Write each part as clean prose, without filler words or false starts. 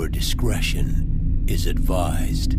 Viewer discretion is advised.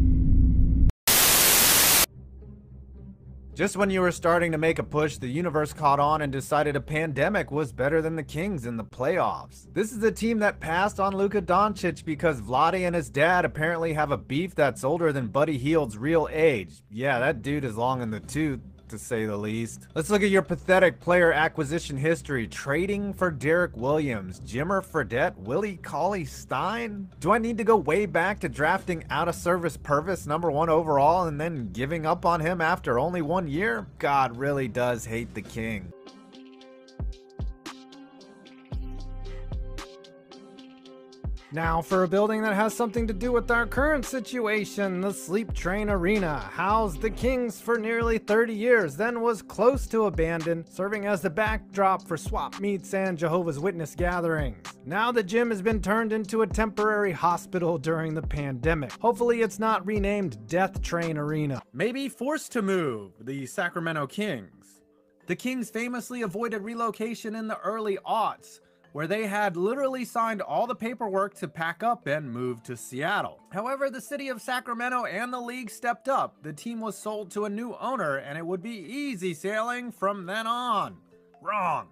Just when you were starting to make a push, the universe caught on and decided a pandemic was better than the Kings in the playoffs. This is a team that passed on Luka Doncic because Vlade and his dad apparently have a beef that's older than Buddy Hield's real age. Yeah, that dude is long in the tooth, to say the least. Let's look at your pathetic player acquisition history. Trading for Derek Williams, Jimmer Fredette, Willie Cauley-Stein? Do I need to go way back to drafting out-of-service Purvis #1 overall and then giving up on him after only 1 year? God really does hate the King. Now for a building that has something to do with our current situation, the Sleep Train Arena, housed the Kings for nearly 30 years, then was close to abandoned, serving as the backdrop for swap meets and Jehovah's Witness gatherings. Now the gym has been turned into a temporary hospital during the pandemic. Hopefully it's not renamed Death Train Arena. Maybe forced to move, the Sacramento Kings. The Kings famously avoided relocation in the early aughts, where they had literally signed all the paperwork to pack up and move to Seattle. However, the city of Sacramento and the league stepped up. The team was sold to a new owner and it would be easy sailing from then on. Wrong.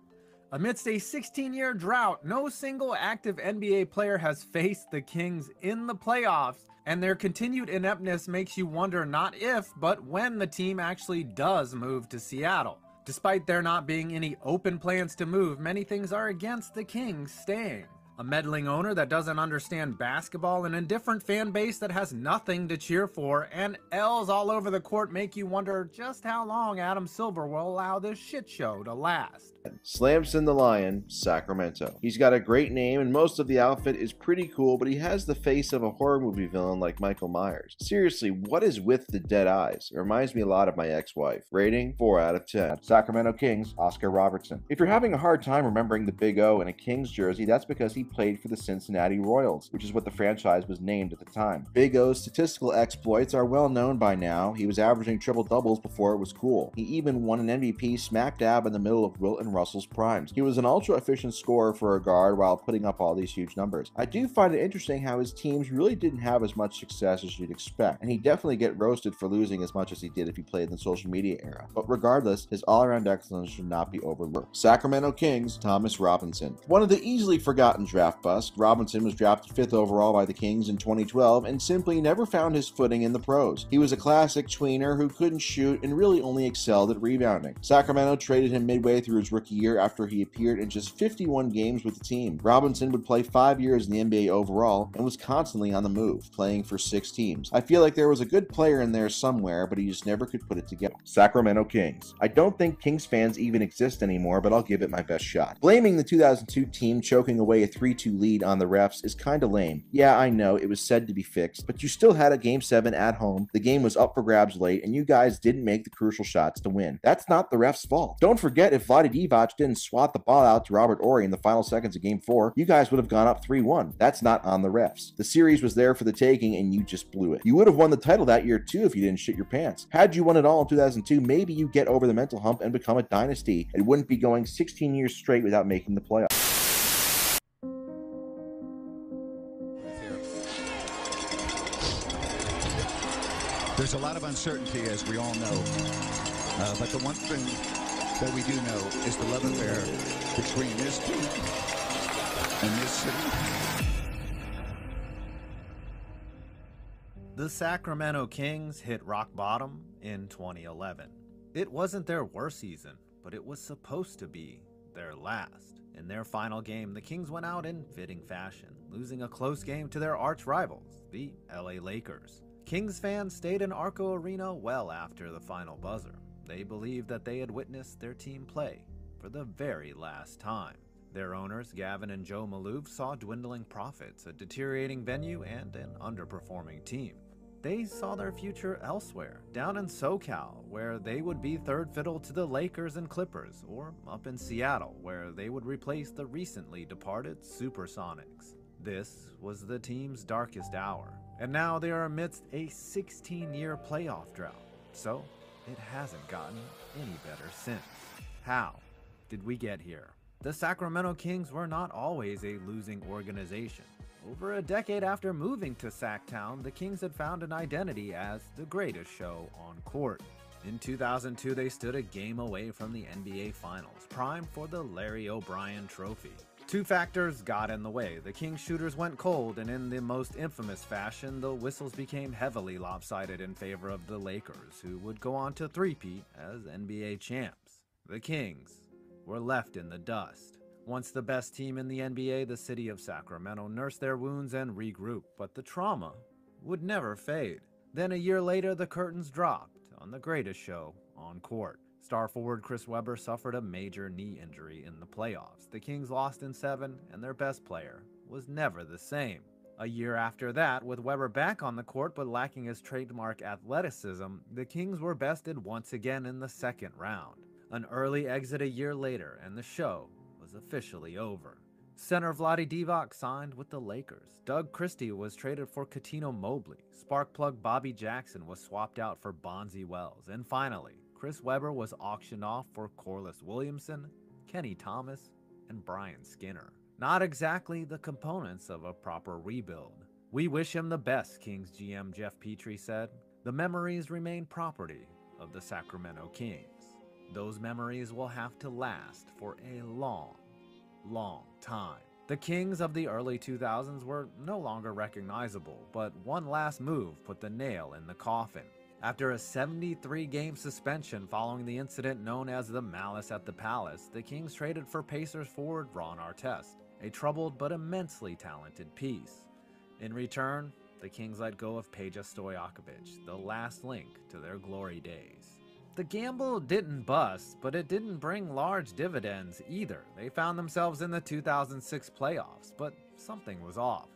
Amidst a 16-year drought, no single active NBA player has faced the Kings in the playoffs, and their continued ineptness makes you wonder not if, but when the team actually does move to Seattle. Despite there not being any open plans to move, many things are against the Kings staying. A meddling owner that doesn't understand basketball, an indifferent fan base that has nothing to cheer for, and L's all over the court make you wonder just how long Adam Silver will allow this shit show to last. Slamson the Lion, Sacramento. He's got a great name and most of the outfit is pretty cool, but he has the face of a horror movie villain like Michael Myers. Seriously, what is with the dead eyes? It reminds me a lot of my ex-wife. Rating 4 out of 10. Sacramento Kings, Oscar Robertson. If you're having a hard time remembering the Big O in a Kings jersey, that's because he played for the Cincinnati Royals, which is what the franchise was named at the time. Big O's statistical exploits are well known by now. He was averaging triple doubles before it was cool. He even won an MVP smack dab in the middle of Wilt and Russell's primes. He was an ultra efficient scorer for a guard while putting up all these huge numbers. I do find it interesting how his teams really didn't have as much success as you'd expect, and he definitely get roasted for losing as much as he did if he played in the social media era. But regardless, his all-around excellence should not be overlooked. Sacramento Kings, Thomas Robinson. One of the easily forgotten draft busts, Robinson was drafted 5th overall by the Kings in 2012 and simply never found his footing in the pros. He was a classic tweener who couldn't shoot and really only excelled at rebounding. Sacramento traded him midway through his rookie year after he appeared in just 51 games with the team. Robinson would play 5 years in the NBA overall and was constantly on the move, playing for 6 teams. I feel like there was a good player in there somewhere, but he just never could put it together. Sacramento Kings. I don't think Kings fans even exist anymore, but I'll give it my best shot. Blaming the 2002 team choking away a 3-2 lead on the refs is kinda lame. Yeah, I know, it was said to be fixed, but you still had a Game 7 at home, the game was up for grabs late, and you guys didn't make the crucial shots to win. That's not the refs' fault. Don't forget, if Vlade Divac didn't swat the ball out to Robert Horry in the final seconds of Game 4, you guys would have gone up 3-1. That's not on the refs. The series was there for the taking, and you just blew it. You would have won the title that year too if you didn't shit your pants. Had you won it all in 2002, maybe you get over the mental hump and become a dynasty, and wouldn't be going 16 years straight without making the playoffs. There's a lot of uncertainty, as we all know, but the one thing that we do know is the love affair between this team and this city. The Sacramento Kings hit rock bottom in 2011. It wasn't their worst season, but it was supposed to be their last. In their final game, the Kings went out in fitting fashion, losing a close game to their arch rivals, the LA Lakers. Kings fans stayed in Arco Arena well after the final buzzer. They believed that they had witnessed their team play for the very last time. Their owners, Gavin and Joe Maloof, saw dwindling profits, a deteriorating venue, and an underperforming team. They saw their future elsewhere, down in SoCal, where they would be third fiddle to the Lakers and Clippers, or up in Seattle, where they would replace the recently departed Supersonics. This was the team's darkest hour, and now they are amidst a 16-year playoff drought, so it hasn't gotten any better since. How did we get here? The Sacramento Kings were not always a losing organization. Over a decade after moving to Sacktown, the Kings had found an identity as the greatest show on court. In 2002, they stood a game away from the NBA Finals, primed for the Larry O'Brien Trophy. Two factors got in the way. The Kings shooters went cold, and in the most infamous fashion, the whistles became heavily lopsided in favor of the Lakers, who would go on to three-peat as NBA champs. The Kings were left in the dust. Once the best team in the NBA, the city of Sacramento nursed their wounds and regrouped, but the trauma would never fade. Then a year later, the curtains dropped on the greatest show on court. Star forward Chris Webber suffered a major knee injury in the playoffs. The Kings lost in 7, and their best player was never the same. A year after that, with Webber back on the court but lacking his trademark athleticism, the Kings were bested once again in the second round. An early exit a year later, and the show was officially over. Center Vlade Divac signed with the Lakers. Doug Christie was traded for Cuttino Mobley. Sparkplug Bobby Jackson was swapped out for Bonzi Wells. And finally, Chris Webber was auctioned off for Corliss Williamson, Kenny Thomas, and Brian Skinner. Not exactly the components of a proper rebuild. "We wish him the best," Kings GM Jeff Petrie said. "The memories remain property of the Sacramento Kings. Those memories will have to last for a long time." The Kings of the early 2000s were no longer recognizable, but one last move put the nail in the coffin. After a 73-game suspension following the incident known as the Malice at the Palace, the Kings traded for Pacers forward Ron Artest, a troubled but immensely talented piece. In return, the Kings let go of Peja Stojakovic, the last link to their glory days. The gamble didn't bust, but it didn't bring large dividends either. They found themselves in the 2006 playoffs, but something was off.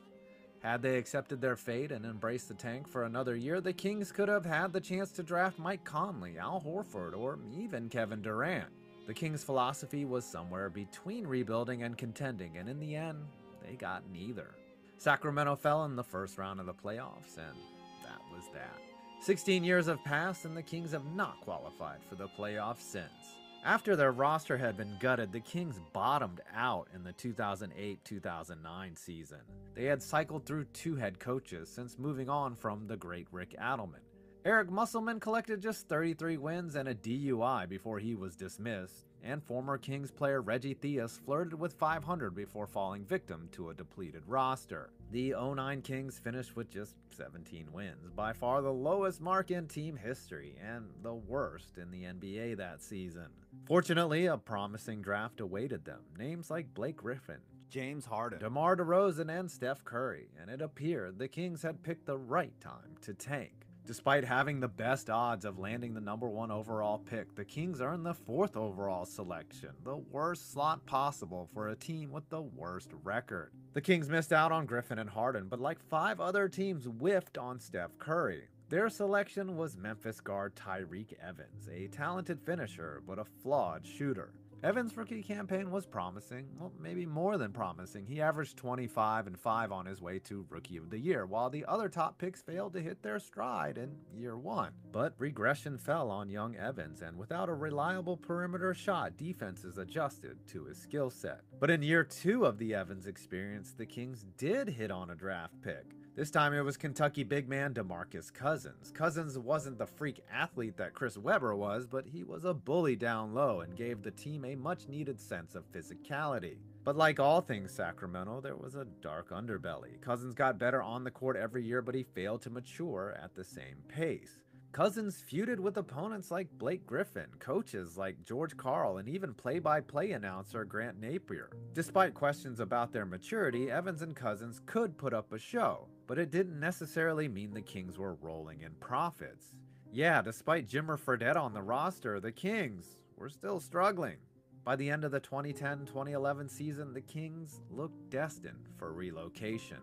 Had they accepted their fate and embraced the tank for another year, the Kings could have had the chance to draft Mike Conley, Al Horford, or even Kevin Durant. The Kings' philosophy was somewhere between rebuilding and contending, and in the end, they got neither. Sacramento fell in the first round of the playoffs, and that was that. 16 years have passed, and the Kings have not qualified for the playoffs since. After their roster had been gutted, the Kings bottomed out in the 2008-2009 season. They had cycled through 2 head coaches since moving on from the great Rick Adelman. Eric Musselman collected just 33 wins and a DUI before he was dismissed, and former Kings player Reggie Theus flirted with 500 before falling victim to a depleted roster. The 09 Kings finished with just 17 wins, by far the lowest mark in team history, and the worst in the NBA that season. Fortunately, a promising draft awaited them, names like Blake Griffin, James Harden, DeMar DeRozan, and Steph Curry, and it appeared the Kings had picked the right time to tank. Despite having the best odds of landing the #1 overall pick, the Kings earned the 4th overall selection, the worst slot possible for a team with the worst record. The Kings missed out on Griffin and Harden, but like 5 other teams, whiffed on Steph Curry. Their selection was Memphis guard Tyreke Evans, a talented finisher but a flawed shooter. Evans' rookie campaign was promising, well, maybe more than promising. He averaged 25 and 5 on his way to Rookie of the Year, while the other top picks failed to hit their stride in year 1. But regression fell on young Evans, and without a reliable perimeter shot, defenses adjusted to his skill set. But in year 2 of the Evans experience, the Kings did hit on a draft pick. This time it was Kentucky big man DeMarcus Cousins. Cousins wasn't the freak athlete that Chris Webber was, but he was a bully down low and gave the team a much-needed sense of physicality. But like all things Sacramento, there was a dark underbelly. Cousins got better on the court every year, but he failed to mature at the same pace. Cousins feuded with opponents like Blake Griffin, coaches like George Karl, and even play-by-play announcer Grant Napier. Despite questions about their maturity, Evans and Cousins could put up a show, but it didn't necessarily mean the Kings were rolling in profits. Yeah, despite Jimmer Fredette on the roster, the Kings were still struggling. By the end of the 2010-2011 season, the Kings looked destined for relocation.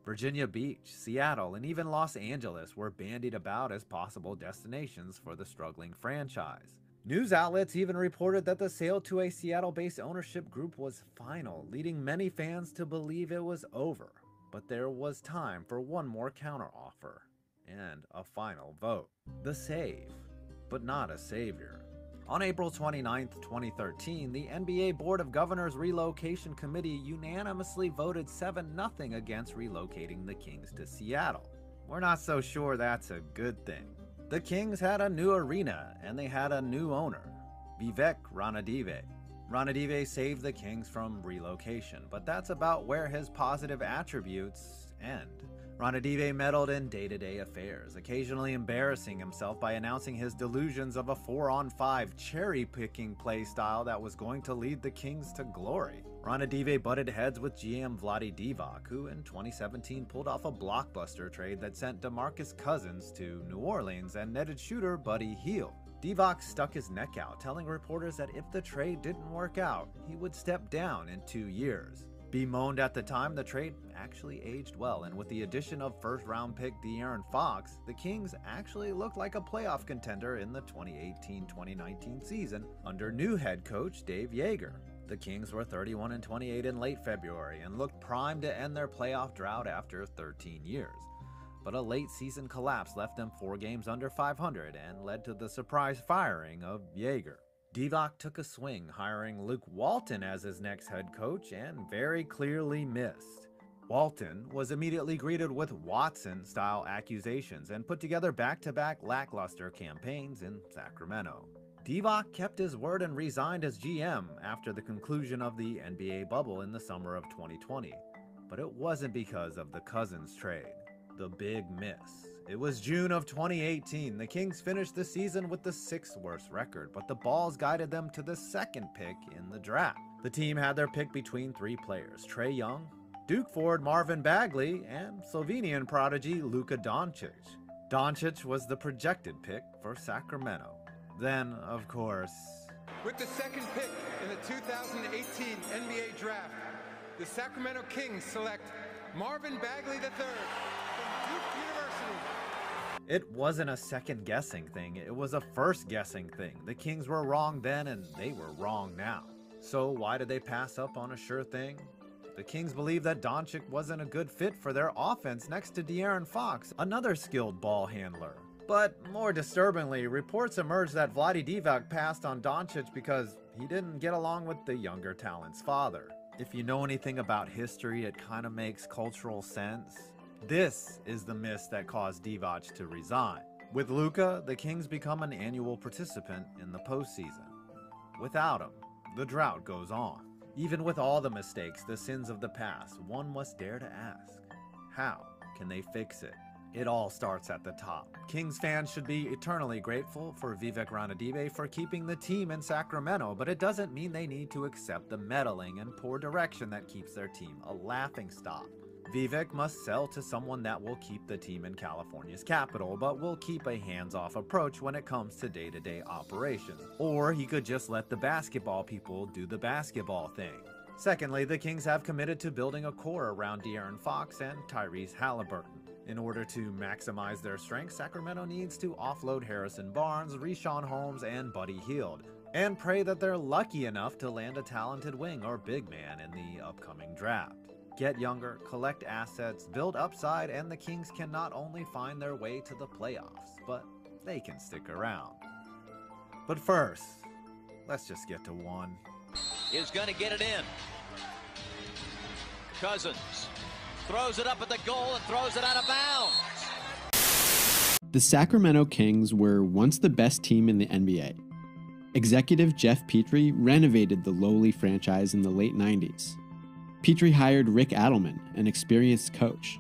Virginia Beach, Seattle, and even Los Angeles were bandied about as possible destinations for the struggling franchise. News outlets even reported that the sale to a Seattle-based ownership group was final, leading many fans to believe it was over. But there was time for one more counteroffer and a final vote. The save, but not a savior. On April 29, 2013, the NBA Board of Governors Relocation Committee unanimously voted 7-0 against relocating the Kings to Seattle. We're not so sure that's a good thing. The Kings had a new arena, and they had a new owner, Vivek Ranadive. Ranadive saved the Kings from relocation, but that's about where his positive attributes end. Ranadive meddled in day-to-day affairs, occasionally embarrassing himself by announcing his delusions of a 4-on-5 cherry-picking play style that was going to lead the Kings to glory. Ranadive butted heads with GM Vlade Divac, who in 2017 pulled off a blockbuster trade that sent DeMarcus Cousins to New Orleans and netted shooter Buddy Hield. Divac stuck his neck out, telling reporters that if the trade didn't work out, he would step down in 2 years. Bemoaned at the time, the trade actually aged well, and with the addition of first-round pick De'Aaron Fox, the Kings actually looked like a playoff contender in the 2018-2019 season under new head coach Dave Joerger. The Kings were 31-28 in late February and looked primed to end their playoff drought after 13 years. But a late season collapse left them 4 games under 500 and led to the surprise firing of Joerger. Divac took a swing, hiring Luke Walton as his next head coach, and very clearly missed. Walton was immediately greeted with Watson-style accusations and put together back-to-back lackluster campaigns in Sacramento. Divac kept his word and resigned as GM after the conclusion of the NBA bubble in the summer of 2020. But it wasn't because of the Cousins trade. The big miss. It was June of 2018. The Kings finished the season with the 6th worst record, but the balls guided them to the 2nd pick in the draft. The team had their pick between 3 players: Trae Young, Duke forward Marvin Bagley, and Slovenian prodigy Luka Doncic. Doncic was the projected pick for Sacramento. Then, of course... With the 2nd pick in the 2018 NBA draft, the Sacramento Kings select Marvin Bagley III from Duke University. It wasn't a second-guessing thing, it was a first-guessing thing. The Kings were wrong then, and they were wrong now. So why did they pass up on a sure thing? The Kings believed that Doncic wasn't a good fit for their offense next to De'Aaron Fox, another skilled ball handler. But more disturbingly, reports emerged that Vlade Divac passed on Doncic because he didn't get along with the younger talent's father. If you know anything about history, it kind of makes cultural sense. This is the miss that caused Divac to resign. With Luka, the Kings become an annual participant in the postseason. Without him, the drought goes on. Even with all the mistakes, the sins of the past, one must dare to ask, how can they fix it? It all starts at the top. Kings fans should be eternally grateful for Vivek Ranadive for keeping the team in Sacramento, but it doesn't mean they need to accept the meddling and poor direction that keeps their team a laughingstock. Vivek must sell to someone that will keep the team in California's capital, but will keep a hands-off approach when it comes to day-to-day operations. Or he could just let the basketball people do the basketball thing. Secondly, the Kings have committed to building a core around De'Aaron Fox and Tyrese Halliburton. In order to maximize their strengths, Sacramento needs to offload Harrison Barnes, Richaun Holmes, and Buddy Hield, and pray that they're lucky enough to land a talented wing or big man in the upcoming draft. Get younger, collect assets, build upside, and the Kings can not only find their way to the playoffs, but they can stick around. But first, let's just get to one. Is going to get it in. Cousins throws it up at the goal and throws it out of bounds. The Sacramento Kings were once the best team in the NBA. Executive Jeff Petrie renovated the lowly franchise in the late 90s. Petrie hired Rick Adelman, an experienced coach.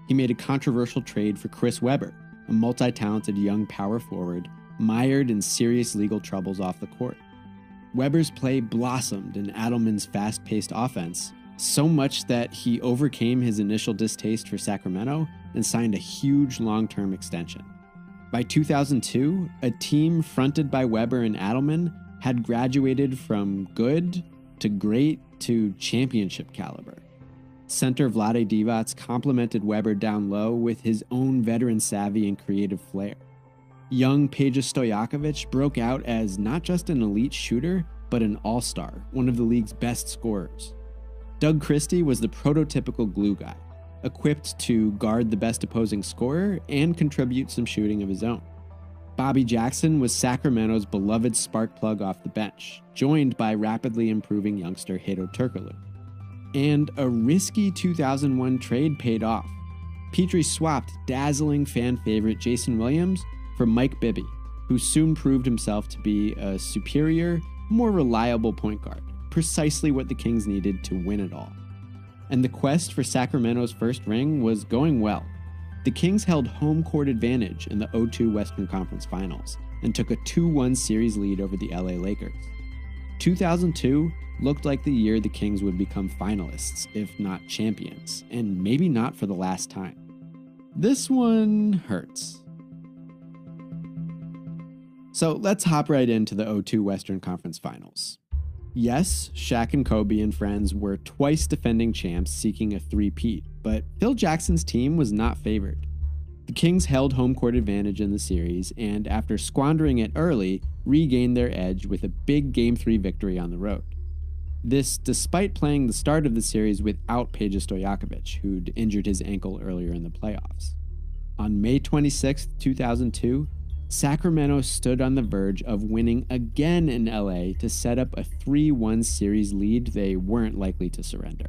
He made a controversial trade for Chris Webber, a multi-talented young power forward mired in serious legal troubles off the court. Webber's play blossomed in Adelman's fast-paced offense, so much that he overcame his initial distaste for Sacramento and signed a huge long-term extension. By 2002, a team fronted by Webber and Adelman had graduated from good to great to championship caliber. Center Vlade Divac complemented Webber down low with his own veteran savvy and creative flair. Young Peja Stojakovic broke out as not just an elite shooter, but an all-star, one of the league's best scorers. Doug Christie was the prototypical glue guy, equipped to guard the best opposing scorer and contribute some shooting of his own. Bobby Jackson was Sacramento's beloved spark plug off the bench, joined by rapidly improving youngster Hedo Turkoglu. And a risky 2001 trade paid off. Petrie swapped dazzling fan favorite Jason Williams for Mike Bibby, who soon proved himself to be a superior, more reliable point guard, precisely what the Kings needed to win it all. And the quest for Sacramento's first ring was going well. The Kings held home court advantage in the 0-2 Western Conference Finals and took a 2-1 series lead over the LA Lakers. 2002 looked like the year the Kings would become finalists, if not champions, and maybe not for the last time. This one hurts. So let's hop right into the 0-2 Western Conference Finals. Yes, Shaq and Kobe and friends were twice defending champs seeking a three-peat, but Phil Jackson's team was not favored. The Kings held home court advantage in the series, and after squandering it early, regained their edge with a big Game 3 victory on the road. This despite playing the start of the series without Peja Stojakovic, who'd injured his ankle earlier in the playoffs. On May 26, 2002, Sacramento stood on the verge of winning again in LA to set up a 3-1 series lead they weren't likely to surrender.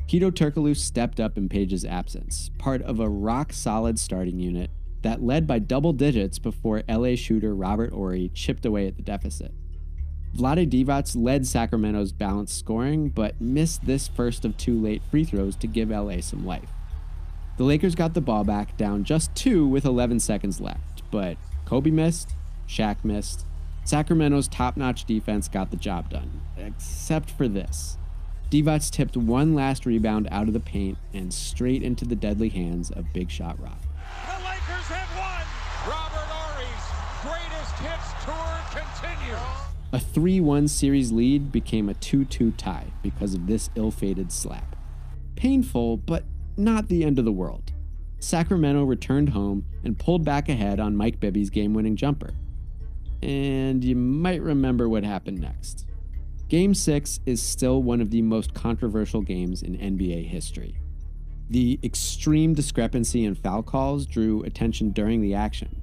Hedo Turkoglu stepped up in Peja's absence, part of a rock-solid starting unit that led by double digits before LA shooter Robert Horry chipped away at the deficit. Vlade Divac led Sacramento's balanced scoring, but missed this first of two late free throws to give LA some life. The Lakers got the ball back down just 2 with 11 seconds left, but Kobe missed, Shaq missed. Sacramento's top-notch defense got the job done, except for this. Divac tipped one last rebound out of the paint and straight into the deadly hands of Big Shot Rob. The Lakers have won! Robert Horry's greatest hits tour continues! A 3-1 series lead became a 2-2 tie because of this ill-fated slap. Painful, but not the end of the world. Sacramento returned home and pulled back ahead on Mike Bibby's game-winning jumper. And you might remember what happened next. Game 6 is still one of the most controversial games in NBA history. The extreme discrepancy in foul calls drew attention during the action.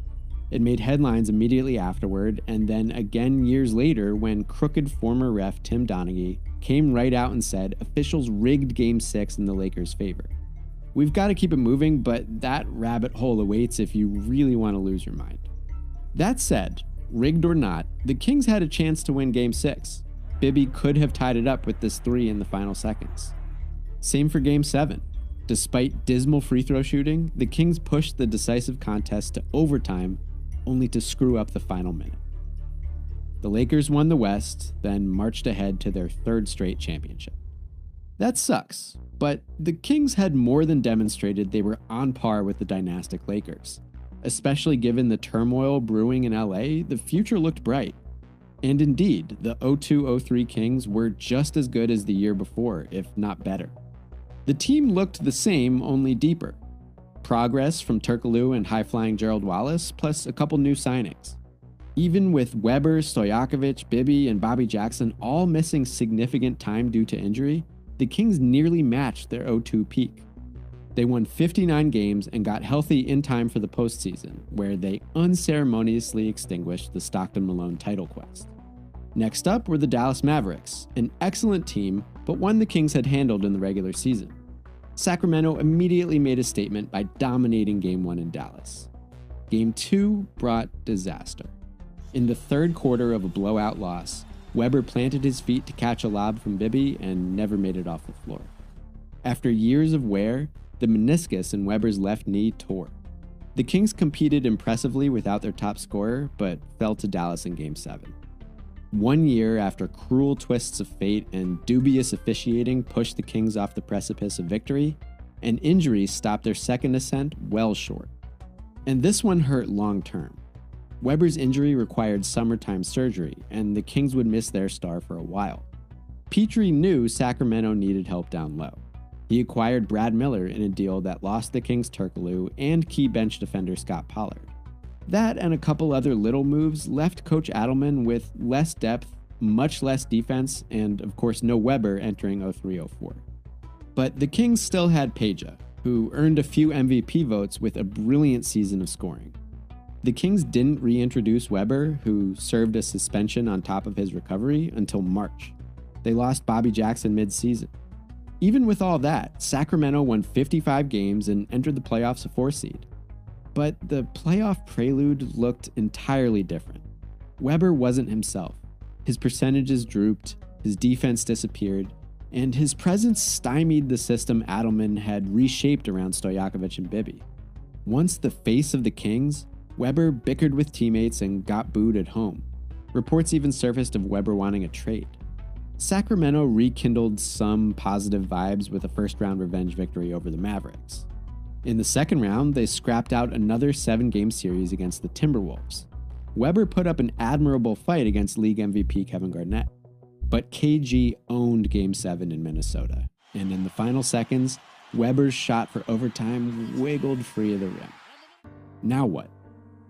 It made headlines immediately afterward, and then again years later when crooked former ref Tim Donaghy came right out and said officials rigged Game 6 in the Lakers' favor. We've got to keep it moving, but that rabbit hole awaits if you really want to lose your mind. That said, rigged or not, the Kings had a chance to win Game 6. Bibby could have tied it up with this 3 in the final seconds. Same for Game 7. Despite dismal free throw shooting, the Kings pushed the decisive contest to overtime, only to screw up the final minute. The Lakers won the West, then marched ahead to their 3rd straight championship. That sucks, but the Kings had more than demonstrated they were on par with the dynastic Lakers. Especially given the turmoil brewing in LA, the future looked bright. And indeed, the 0-2-0-3 Kings were just as good as the year before, if not better. The team looked the same, only deeper. Progress from Turkoglu and high-flying Gerald Wallace, plus a couple new signings. Even with Webber, Stojakovic, Bibby, and Bobby Jackson all missing significant time due to injury, the Kings nearly matched their 0-2 peak. They won 59 games and got healthy in time for the postseason, where they unceremoniously extinguished the Stockton-Malone title quest. Next up were the Dallas Mavericks, an excellent team, but one the Kings had handled in the regular season. Sacramento immediately made a statement by dominating Game 1 in Dallas. Game 2 brought disaster. In the 3rd quarter of a blowout loss, Webber planted his feet to catch a lob from Bibby and never made it off the floor. After years of wear, the meniscus in Webber's left knee tore. The Kings competed impressively without their top scorer, but fell to Dallas in Game 7. 1 year after cruel twists of fate and dubious officiating pushed the Kings off the precipice of victory, an injury stopped their second ascent well short. And this one hurt long term. Webber's injury required summertime surgery, and the Kings would miss their star for a while. Petrie knew Sacramento needed help down low. He acquired Brad Miller in a deal that lost the Kings Turkoglu and key bench defender Scott Pollard. That and a couple other little moves left Coach Adelman with less depth, much less defense, and of course no Webber entering 03-04. But the Kings still had Peja, who earned a few MVP votes with a brilliant season of scoring. The Kings didn't reintroduce Weber, who served a suspension on top of his recovery, until March. They lost Bobby Jackson mid-season. Even with all that, Sacramento won 55 games and entered the playoffs a 4 seed. But the playoff prelude looked entirely different. Weber wasn't himself. His percentages drooped, his defense disappeared, and his presence stymied the system Adelman had reshaped around Stojakovic and Bibby. Once the face of the Kings, Weber bickered with teammates and got booed at home. Reports even surfaced of Weber wanting a trade. Sacramento rekindled some positive vibes with a first-round revenge victory over the Mavericks. In the second round, they scrapped out another 7-game series against the Timberwolves. Weber put up an admirable fight against league MVP Kevin Garnett. But KG owned Game 7 in Minnesota, and in the final seconds, Weber's shot for overtime wiggled free of the rim. Now what?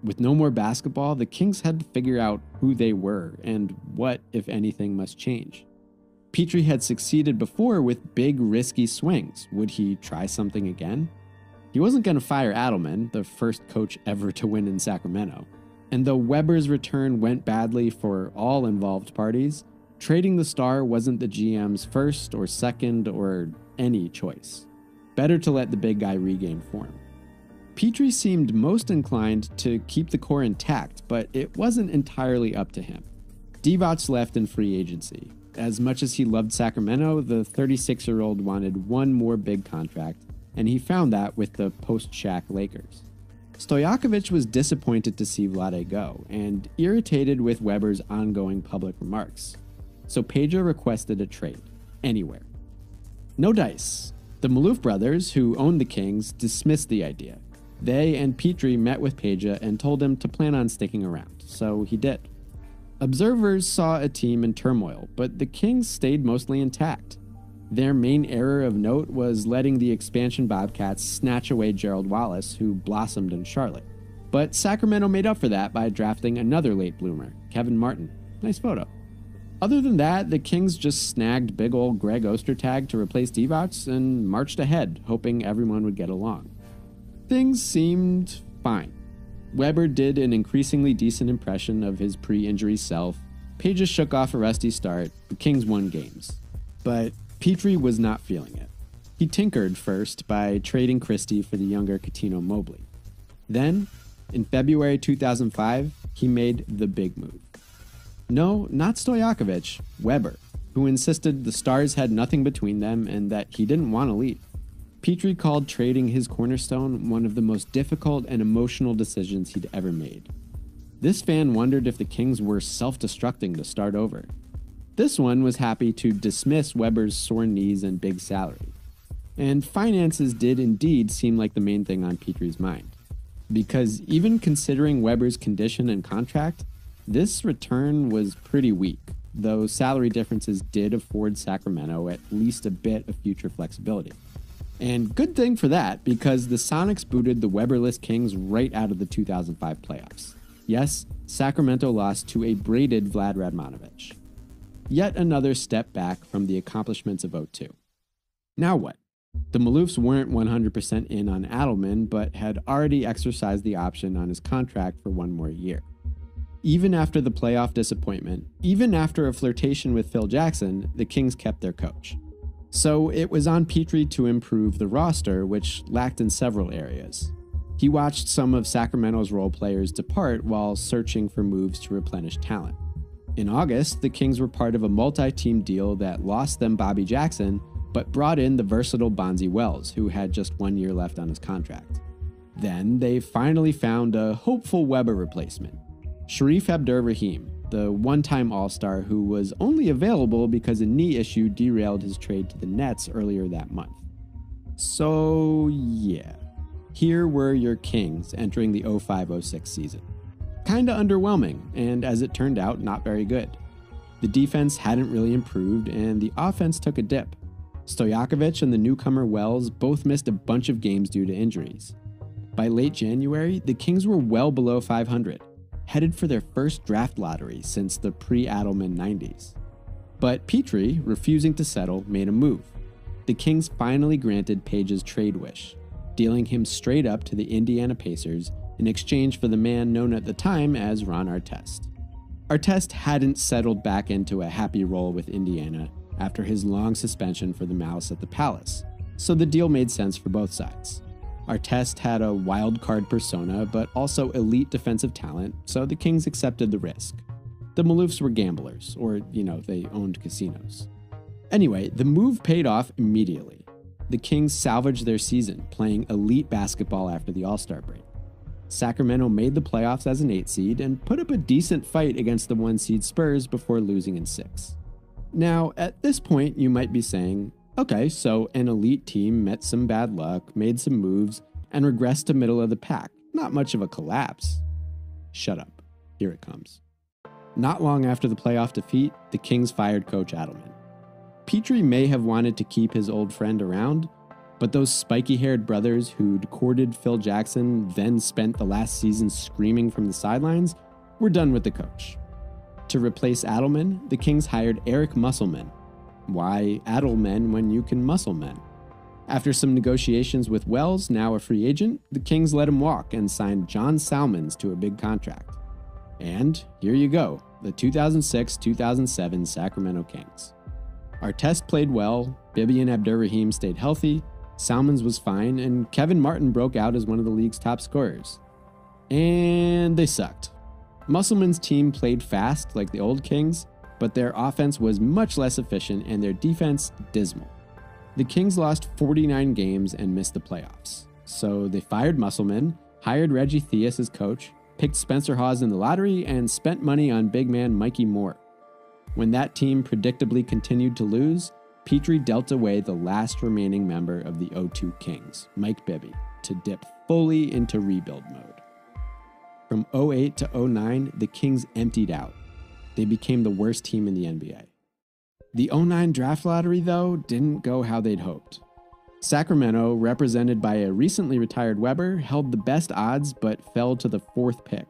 With no more basketball, the Kings had to figure out who they were and what, if anything, must change. Petrie had succeeded before with big, risky swings. Would he try something again? He wasn't going to fire Adelman, the first coach ever to win in Sacramento. And though Weber's return went badly for all involved parties, trading the star wasn't the GM's first or second or any choice. Better to let the big guy regain form. Petrie seemed most inclined to keep the core intact, but it wasn't entirely up to him. Divac left in free agency. As much as he loved Sacramento, the 36-year-old wanted one more big contract, and he found that with the post-Shaq Lakers. Stojakovic was disappointed to see Vlade go, and irritated with Weber's ongoing public remarks. So Peja requested a trade, anywhere. No dice. The Maloof brothers, who owned the Kings, dismissed the idea. They and Petrie met with Peja and told him to plan on sticking around, so he did. Observers saw a team in turmoil, but the Kings stayed mostly intact. Their main error of note was letting the expansion Bobcats snatch away Gerald Wallace, who blossomed in Charlotte. But Sacramento made up for that by drafting another late bloomer, Kevin Martin. Nice photo. Other than that, the Kings just snagged big old Greg Ostertag to replace Divac and marched ahead, hoping everyone would get along. Things seemed fine. Weber did an increasingly decent impression of his pre-injury self. Peja shook off a rusty start. The Kings won games. But Petrie was not feeling it. He tinkered first by trading Christie for the younger Coutinho Mobley. Then, in February 2005, he made the big move. No, not Stojakovic, Weber, who insisted the stars had nothing between them and that he didn't want to leave. Petrie called trading his cornerstone one of the most difficult and emotional decisions he'd ever made. This fan wondered if the Kings were self-destructing to start over. This one was happy to dismiss Weber's sore knees and big salary. And finances did indeed seem like the main thing on Petrie's mind. Because even considering Weber's condition and contract, this return was pretty weak, though salary differences did afford Sacramento at least a bit of future flexibility. And good thing for that, because the Sonics booted the Weberless Kings right out of the 2005 playoffs. Yes, Sacramento lost to a braided Vlad Radmanovic. Yet another step back from the accomplishments of 2002. Now what? The Maloofs weren't 100% in on Adelman, but had already exercised the option on his contract for one more year. Even after the playoff disappointment, even after a flirtation with Phil Jackson, the Kings kept their coach. So it was on Petrie to improve the roster, which lacked in several areas. He watched some of Sacramento's role players depart while searching for moves to replenish talent. In August, the Kings were part of a multi-team deal that lost them Bobby Jackson, but brought in the versatile Bonzi Wells, who had just 1 year left on his contract. Then they finally found a hopeful Weber replacement, Sharif Abdur-Rahim, the one-time All-Star who was only available because a knee issue derailed his trade to the Nets earlier that month. So yeah, here were your Kings entering the 05-06 season. Kinda underwhelming, and as it turned out, not very good. The defense hadn't really improved, and the offense took a dip. Stojakovic and the newcomer Wells both missed a bunch of games due to injuries. By late January, the Kings were well below 500, headed for their first draft lottery since the pre-Adelman 90s. But Petrie, refusing to settle, made a move. The Kings finally granted Peja's trade wish, dealing him straight up to the Indiana Pacers in exchange for the man known at the time as Ron Artest. Artest hadn't settled back into a happy role with Indiana after his long suspension for the malice at the Palace, so the deal made sense for both sides. Artest had a wild card persona, but also elite defensive talent, so the Kings accepted the risk. The Maloofs were gamblers, or, they owned casinos. Anyway, the move paid off immediately. The Kings salvaged their season, playing elite basketball after the All-Star break. Sacramento made the playoffs as an 8 seed and put up a decent fight against the 1 seed Spurs before losing in 6. Now, at this point, you might be saying, okay, so an elite team met some bad luck, made some moves, and regressed to middle of the pack. Not much of a collapse. Shut up. Here it comes. Not long after the playoff defeat, the Kings fired Coach Adelman. Petrie may have wanted to keep his old friend around, but those spiky-haired brothers who'd courted Phil Jackson, then spent the last season screaming from the sidelines, were done with the coach. To replace Adelman, the Kings hired Eric Musselman. Why Adelman when you can muscle men? After some negotiations with Wells, now a free agent, the Kings let him walk and signed John Salmons to a big contract. And here you go, the 2006-2007 Sacramento Kings. Artest played well, Bibi and Abdur-Rahim stayed healthy, Salmons was fine, and Kevin Martin broke out as one of the league's top scorers. And they sucked. Musselman's team played fast like the old Kings, but their offense was much less efficient and their defense dismal. The Kings lost 49 games and missed the playoffs. So they fired Musselman, hired Reggie Theus as coach, picked Spencer Hawes in the lottery, and spent money on big man Mikey Moore. When that team predictably continued to lose, Petrie dealt away the last remaining member of the 02 Kings, Mike Bibby, to dip fully into rebuild mode. From 08 to 09, the Kings emptied out. They became the worst team in the NBA. The 09 draft lottery, though, didn't go how they'd hoped. Sacramento, represented by a recently retired Weber, held the best odds but fell to the 4th pick.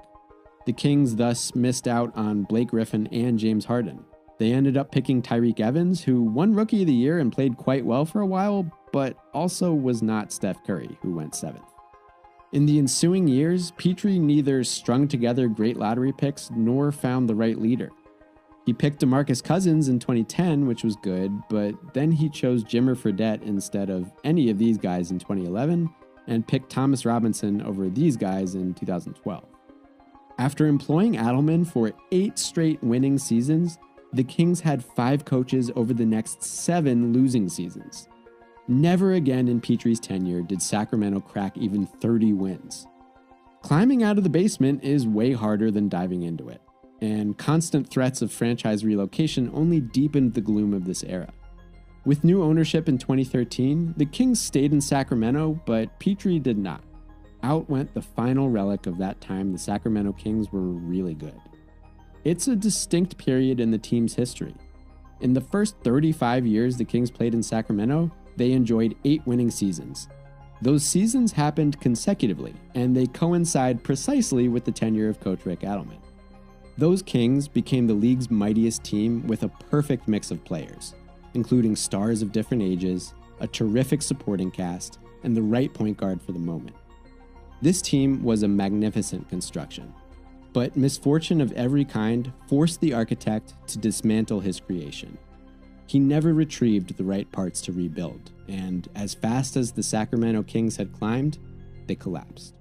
The Kings thus missed out on Blake Griffin and James Harden. They ended up picking Tyreke Evans, who won Rookie of the Year and played quite well for a while, but also was not Steph Curry, who went 7th. In the ensuing years, Petrie neither strung together great lottery picks nor found the right leader. He picked DeMarcus Cousins in 2010, which was good, but then he chose Jimmer Fredette instead of any of these guys in 2011, and picked Thomas Robinson over these guys in 2012. After employing Adelman for 8 straight winning seasons, the Kings had 5 coaches over the next 7 losing seasons. Never again in Petrie's tenure did Sacramento crack even 30 wins. Climbing out of the basement is way harder than diving into it, and constant threats of franchise relocation only deepened the gloom of this era. With new ownership in 2013, the Kings stayed in Sacramento, but Petrie did not. Out went the final relic of that time the Sacramento Kings were really good. It's a distinct period in the team's history. In the first 35 years the Kings played in Sacramento, they enjoyed 8 winning seasons. Those seasons happened consecutively, and they coincide precisely with the tenure of Coach Rick Adelman. Those Kings became the league's mightiest team with a perfect mix of players, including stars of different ages, a terrific supporting cast, and the right point guard for the moment. This team was a magnificent construction, but misfortune of every kind forced the architect to dismantle his creation. He never retrieved the right parts to rebuild, and as fast as the Sacramento Kings had climbed, they collapsed.